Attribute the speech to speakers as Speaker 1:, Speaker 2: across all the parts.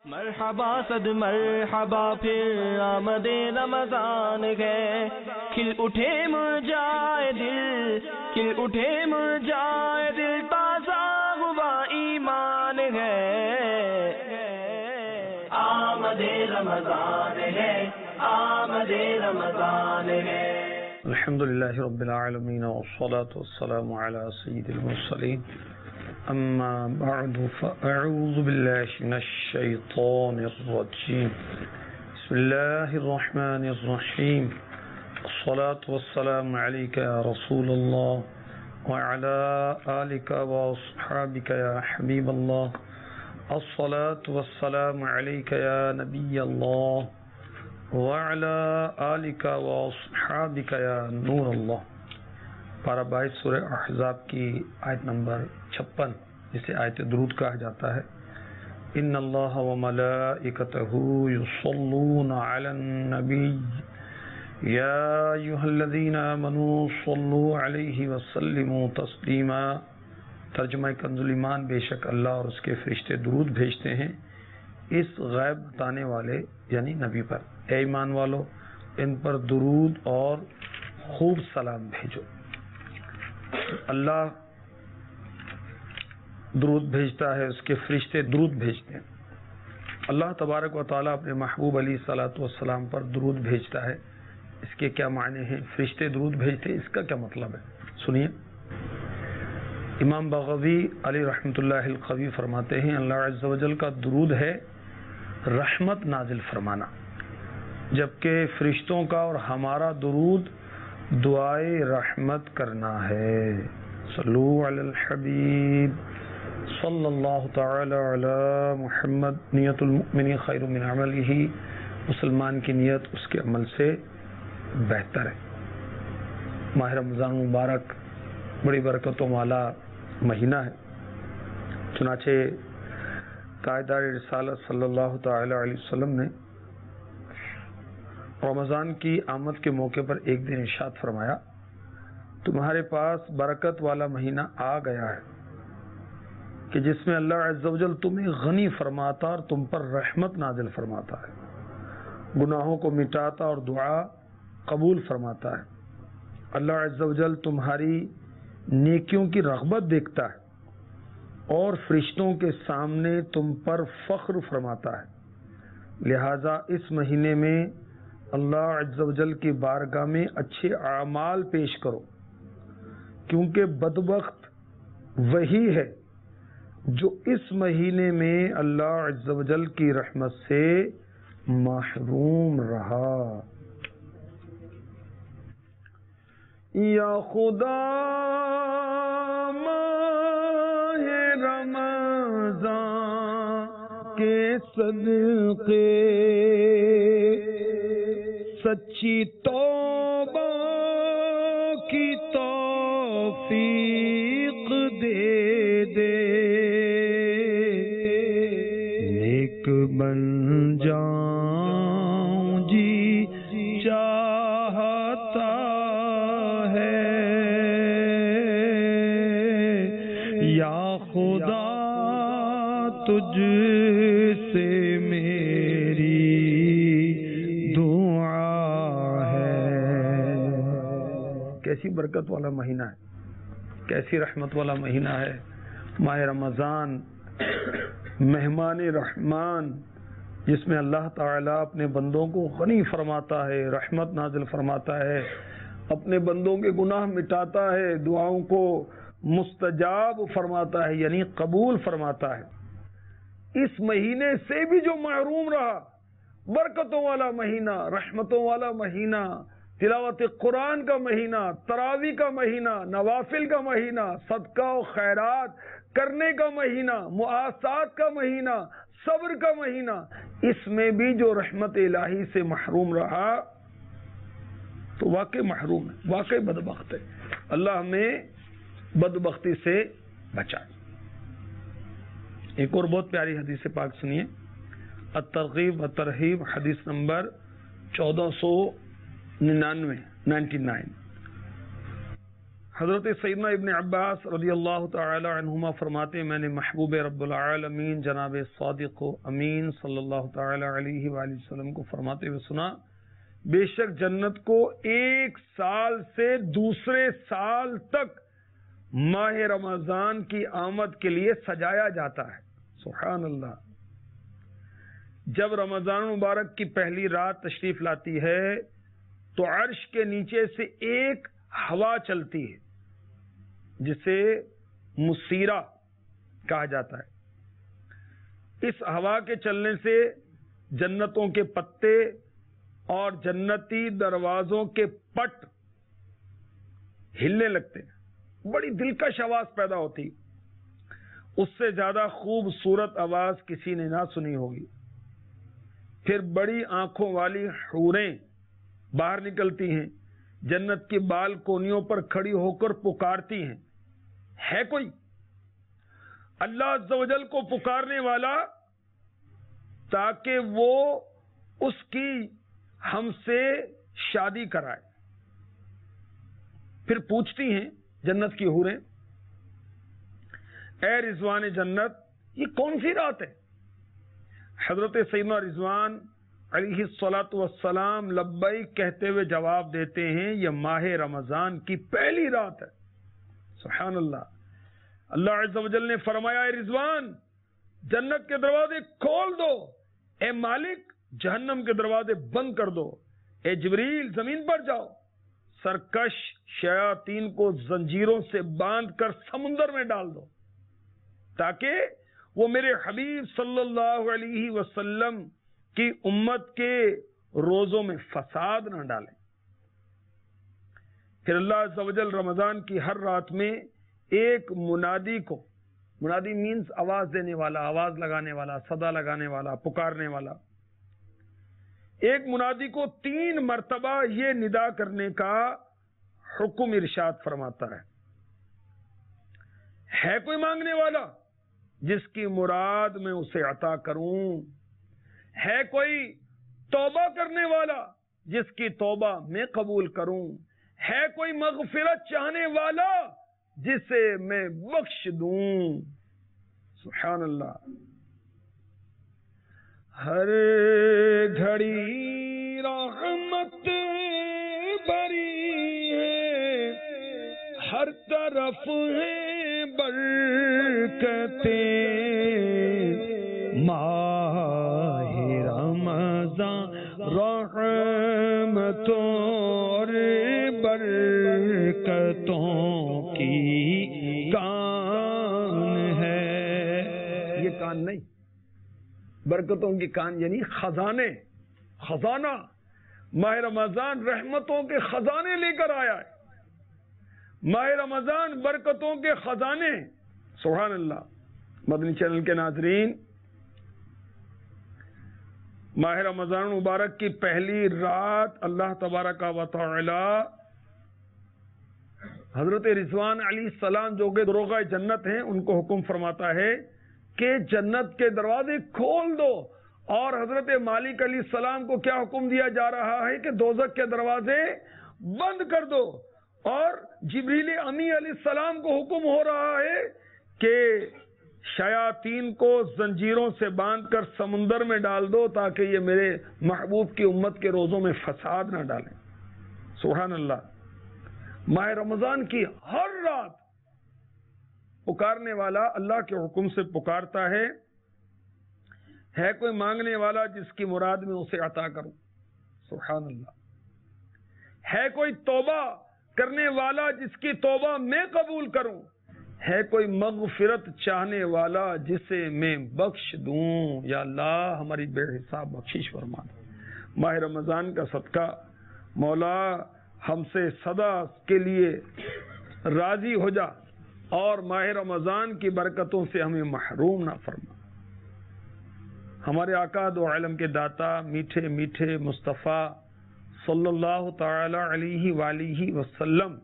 Speaker 1: مرحبا صد مرحبا پھر آمد رمضان ہے، کھل اٹھے مرجائے دل، کھل اٹھے مرجائے دل، تازہ ہوا ایمان ہے، آمد رمضان ہے، آمد رمضان ہے۔
Speaker 2: الحمدللہ رب العالمین والصلاة والسلام علی سید المرسلین، اما بعد فاعوذ باللہ من الشیطان الرجیم، بسم اللہ الرحمن الرحیم، الصلاة والسلام علیک یا رسول اللہ وعلی آلک واصحابک یا حبیب اللہ، الصلاة والسلام علیک یا نبی اللہ وعلی آلک واصحابک یا نور اللہ۔ پارہ 22 سورہ احزاب کی آیت نمبر 56، جسے آیت درود کہا جاتا ہے۔ ان اللہ وملائکتہ یصلون علی النبی یا ایھا الذین آمنوا صلوا علیہ وسلموا تسلیما۔ ترجمہ کنز الایمان، بے شک اللہ اور اس کے فرشتے درود بھیجتے ہیں اس غیب بتانے والے یعنی نبی پر۔ اے ایمان والو، ان پر درود اور خوب سلام بھیجو۔ اللہ درود بھیجتا ہے، اس کے فرشتے درود بھیجتے ہیں۔ اللہ تبارک و تعالیٰ اپنے محبوب علیہ الصلوۃ والسلام پر درود بھیجتا ہے۔ اس کے کیا معنی ہیں؟ فرشتے درود بھیجتے ہیں، اس کا کیا مطلب ہے؟ سنیے۔ امام بغوی علیہ رحمۃ اللہ القوی فرماتے ہیں، اللہ عز و جل کا درود ہے رحمت نازل فرمانا، جبکہ فرشتوں کا اور ہمارا درود دعائے رحمت کرنا ہے۔ صلو علی الحبیب صلی اللہ تعالی علی محمد۔ نیت المؤمن خیر من عملہ، مسلمان کی نیت اس کے عمل سے بہتر ہے۔ ماہ رمضان مبارک بڑی برکتوں والا مہینہ ہے، چنانچہ قائدہ رسالت صلی اللہ تعالی علیہ وسلم نے رمضان کی آمد کے موقع پر ایک دن ارشاد فرمایا، تمہارے پاس برکت والا مہینہ آ گیا ہے کہ جس میں اللہ عز و جل تمہیں غنی فرماتا اور تم پر رحمت نازل فرماتا ہے، گناہوں کو مٹاتا اور دعا قبول فرماتا ہے۔ اللہ عز و جل تمہاری نیکیوں کی رغبت دیکھتا ہے اور فرشتوں کے سامنے تم پر فخر فرماتا ہے، لہذا اس مہینے میں اللہ عز و جل کی بارگاہ میں اچھے اعمال پیش کرو، کیونکہ بدبخت وہی ہے جو اس مہینے میں اللہ عز و جل کی رحمت سے محروم رہا۔ یا خدا ماہ رمضان کے صدقے سچی توبہ کی توفیق دے دے، نیک بن جاؤں جی چاہتا ہے، یا خدا تجھ سے میری کیسی برکت والا مہینہ ہے، کیسی رحمت والا مہینہ ہے ماہ رمضان، مہمان رحمان، جس میں اللہ تعالیٰ اپنے بندوں کو غنی فرماتا ہے، رحمت نازل فرماتا ہے، اپنے بندوں کے گناہ مٹاتا ہے، دعاؤں کو مستجاب فرماتا ہے یعنی قبول فرماتا ہے۔ اس مہینے سے بھی جو محروم رہا، برکتوں والا مہینہ، رحمتوں والا مہینہ، تلاوت قرآن کا مہینہ، تراویح کا مہینہ، نوافل کا مہینہ، صدقہ و خیرات کرنے کا مہینہ، مؤاسات کا مہینہ، صبر کا مہینہ، اس میں بھی جو رحمت الہی سے محروم رہا تو واقعی محروم ہے، واقعی بدبخت ہے۔ اللہ ہمیں بدبختی سے بچائے۔ ایک اور بہت پیاری حدیث پاک سنیے، الترغیب و ترہیب، حدیث نمبر 1499۔ حضرت سیدنا ابن عباس رضی اللہ تعالی عنہما فرماتے ہیں میں نے محبوب رب العالمین جناب صادق و امین صلی اللہ تعالی علیہ وآلہ وسلم کو فرماتے ہوئے سنا، بے شک جنت کو 1 سال سے دوسرے سال تک ماہ رمضان کی آمد کے لیے سجایا جاتا ہے۔ سبحان اللہ۔ جب رمضان مبارک کی پہلی رات تشریف لاتی ہے تو عرش کے نیچے سے ایک ہوا چلتی ہے جسے مسیرہ کہا جاتا ہے۔ اس ہوا کے چلنے سے جنتوں کے پتے اور جنتی دروازوں کے پٹ ہلنے لگتے ہیں، بڑی دلکش آواز پیدا ہوتی، اس سے زیادہ خوبصورت آواز کسی نے نہ سنی ہوگی۔ پھر بڑی آنکھوں والی حوریں باہر نکلتی ہیں، جنت کی بالکونیوں پر کھڑی ہو کر پکارتی ہیں، ہے کوئی اللہ عز و جل کو پکارنے والا تاکہ وہ اس کی ہم سے شادی کرائے۔ پھر پوچھتی ہیں جنت کی حوریں، اے رضوان جنت یہ کون سی رات ہے؟ حضرت سیدنا رضوان علیہ الصلاۃ والسلام لبیک کہتے ہوئے جواب دیتے ہیں یہ ماہ رمضان کی پہلی رات ہے۔ سبحان اللہ۔ اللہ عز و جل نے فرمایا اے رضوان جنت کے دروازے کھول دو، اے مالک جہنم کے دروازے بند کر دو، اے جبریل زمین پر جاؤ، سرکش شیاطین کو زنجیروں سے باندھ کر سمندر میں ڈال دو تاکہ وہ میرے حبیب صلی اللہ علیہ وسلم کی امت کے روزوں میں فساد نہ ڈالیں۔ پھر اللہ عز و جل رمضان کی ہر رات میں ایک منادی کو، منادی مینز آواز دینے والا، آواز لگانے والا، صدا لگانے والا، پکارنے والا، ایک منادی کو 3 مرتبہ یہ ندا کرنے کا حکم ارشاد فرماتا ہے کوئی مانگنے والا جس کی مراد میں اسے عطا کروں، ہے کوئی توبہ کرنے والا جس کی توبہ میں قبول کروں، ہے کوئی مغفرت چاہنے والا جسے میں بخش دوں۔ سبحان اللہ۔ ہر گھڑی رحمت بری ہے، ہر طرف ہے برکتیں، ماہ رمضان رحمتوں اور برکتوں کی کان ہے۔ یہ کان نہیں، برکتوں کی کان یعنی خزانے، خزانہ۔ ماہ رمضان رحمتوں کے خزانے لے کر آیا ہے، ماہ رمضان برکتوں کے خزانے۔ سبحان اللہ۔ مدنی چینل کے ناظرین، ماہ رمضان مبارک کی پہلی رات اللہ تبارک و تعالی حضرت رضوان علیہ السلام جو کہ دروغہ جنت ہیں ان کو حکم فرماتا ہے کہ جنت کے دروازے کھول دو، اور حضرت مالک علیہ السلام کو کیا حکم دیا جا رہا ہے کہ دوزخ کے دروازے بند کر دو، اور جبریل امی علیہ السلام کو حکم ہو رہا ہے کہ شیاطین کو زنجیروں سے باندھ کر سمندر میں ڈال دو تاکہ یہ میرے محبوب کی امت کے روزوں میں فساد نہ ڈالیں۔ سبحان اللہ۔ ماہ رمضان کی ہر رات پکارنے والا اللہ کے حکم سے پکارتا ہے کوئی مانگنے والا جس کی مراد میں اسے عطا کروں۔ سبحان اللہ۔ ہے کوئی توبہ کرنے والا جس کی توبہ میں قبول کروں، ہے کوئی مغفرت چاہنے والا جسے میں بخش دوں۔ یا اللہ ہماری بے حساب بخشش فرما دے۔ ماہ رمضان کا صدقہ مولا ہم سے صدا کے لیے راضی ہو جا، اور ماہ رمضان کی برکتوں سے ہمیں محروم نہ فرما۔ ہمارے آقا دو عالم کے داتا میٹھے میٹھے مصطفیٰ صلی اللہ تعالی علیہ وآلہ وسلم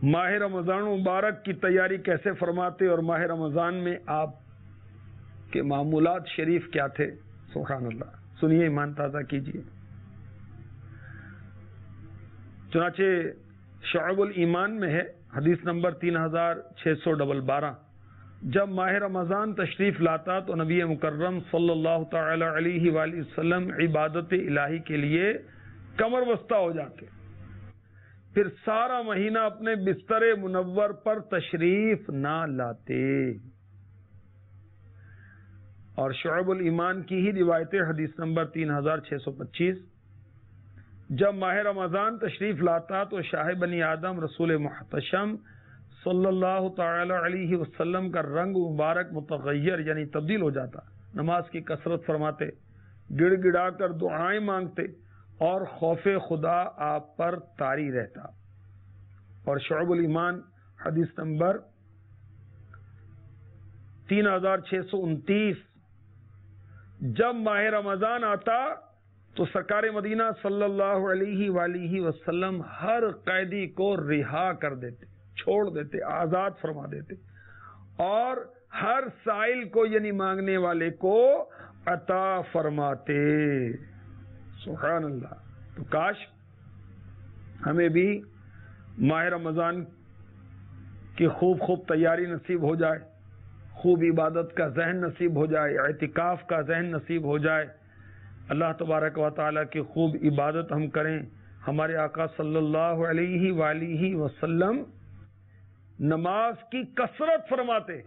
Speaker 2: ماہ رمضان مبارک کی تیاری کیسے فرماتے اور ماہ رمضان میں آپ کے معمولات شریف کیا تھے؟ سبحان اللہ۔ سنیے، ایمان تازہ کیجیے۔ چنانچہ شعب الایمان میں ہے حدیث نمبر 3612، جب ماہ رمضان تشریف لاتا تو نبی مکرم صلی اللہ تعالی علیہ وآلہ وسلم عبادت الہی کے لیے کمر بستہ ہو جاتے، پھر سارا مہینہ اپنے بستر منور پر تشریف نہ لاتے۔ اور شعب الایمان کی ہی روایت حدیث نمبر 3625، جب ماہ رمضان تشریف لاتا تو شاہ بنی آدم رسول محتشم صلی اللہ تعالی علیہ وسلم کا رنگ مبارک متغیر یعنی تبدیل ہو جاتا، نماز کی کثرت فرماتے، گڑ گڑا کر دعائیں مانگتے اور خوف خدا آپ پر طاری رہتا۔ اور شعب الایمان حدیث نمبر 3629، جب ماہ رمضان آتا تو سرکار مدینہ صلی اللہ علیہ وآلہ وسلم ہر قیدی کو رہا کر دیتے، چھوڑ دیتے، آزاد فرما دیتے، اور ہر سائل کو یعنی مانگنے والے کو عطا فرماتے۔ سبحان اللہ۔ تو کاش ہمیں بھی ماہ رمضان کی خوب تیاری نصیب ہو جائے، خوب عبادت کا ذہن نصیب ہو جائے، اعتکاف کا ذہن نصیب ہو جائے، اللہ تبارک و تعالیٰ کی خوب عبادت ہم کریں۔ ہمارے آقا صلی اللہ علیہ وآلہ وسلم نماز کی کثرت فرماتے،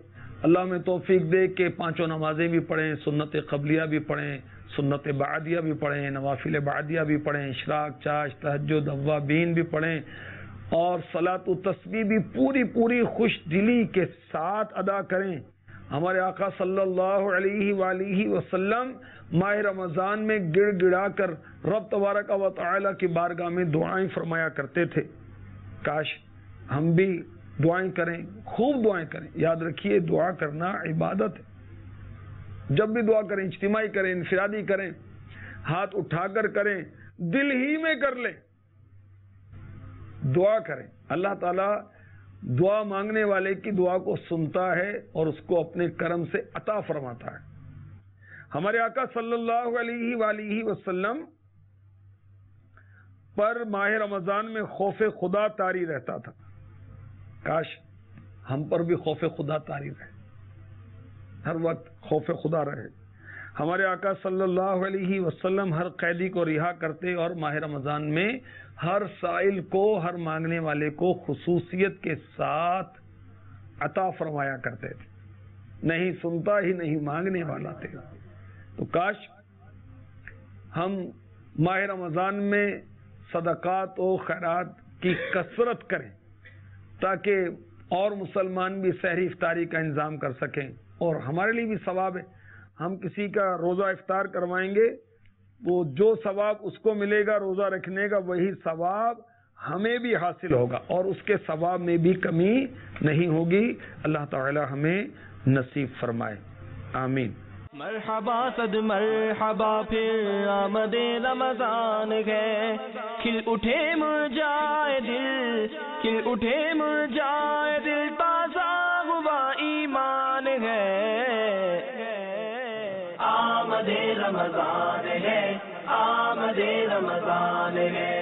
Speaker 2: اللہ میں توفیق دے کہ 5 نمازیں بھی پڑھیں، سنت قبلیہ بھی پڑھیں، سنت بعدیہ بھی پڑھیں، نوافل بعدیہ بھی پڑھیں، اشراق، چاش، تہجد، اوابین بھی پڑھیں، اور صلاۃ و تسبیح بھی پوری خوش دلی کے ساتھ ادا کریں۔ ہمارے آقا صلی اللہ علیہ وآلہ وسلم ماہ رمضان میں گڑ گڑا کر رب تبارک و تعالی کی بارگاہ میں دعائیں فرمایا کرتے تھے۔ کاش ہم بھی دعائیں کریں، خوب دعائیں کریں۔ یاد رکھیے دعا کرنا عبادت ہے، جب بھی دعا کریں اجتماعی کریں، انفرادی کریں، ہاتھ اٹھا کر کریں، دل ہی میں کر لیں، دعا کریں۔ اللہ تعالیٰ دعا مانگنے والے کی دعا کو سنتا ہے اور اس کو اپنے کرم سے عطا فرماتا ہے۔ ہمارے آقا صلی اللہ علیہ وآلہ وسلم پر ماہ رمضان میں خوف خدا طاری رہتا تھا۔ کاش ہم پر بھی خوف خدا طاری رہے، ہر وقت خوف خدا رہے۔ ہمارے آقا صلی اللہ علیہ وسلم ہر قیدی کو رہا کرتے اور ماہ رمضان میں ہر سائل کو، ہر مانگنے والے کو خصوصیت کے ساتھ عطا فرمایا کرتے تھے، نہیں سنتا ہی نہیں مانگنے والا تھے۔ تو کاش ہم ماہ رمضان میں صدقات و خیرات کی کثرت کریں تاکہ اور مسلمان بھی سحری افطاری کا انتظام کر سکیں، اور ہمارے لیے بھی ثواب ہے۔ ہم کسی کا روزہ افطار کروائیں گے، وہ جو ثواب اس کو ملے گا روزہ رکھنے کا، وہی ثواب ہمیں بھی حاصل ہوگا اور اس کے ثواب میں بھی کمی نہیں ہوگی۔ اللہ تعالی ہمیں نصیب فرمائے، آمین۔
Speaker 1: مرحبا صد مرحبا پھر آمد رمضان ہے، کھل اٹھے مرجائے دل، کھل اٹھے مرجائے دل، تازہ ہوا ایمان ہے۔ آمد رمضان ہے، آمد رمضان ہے۔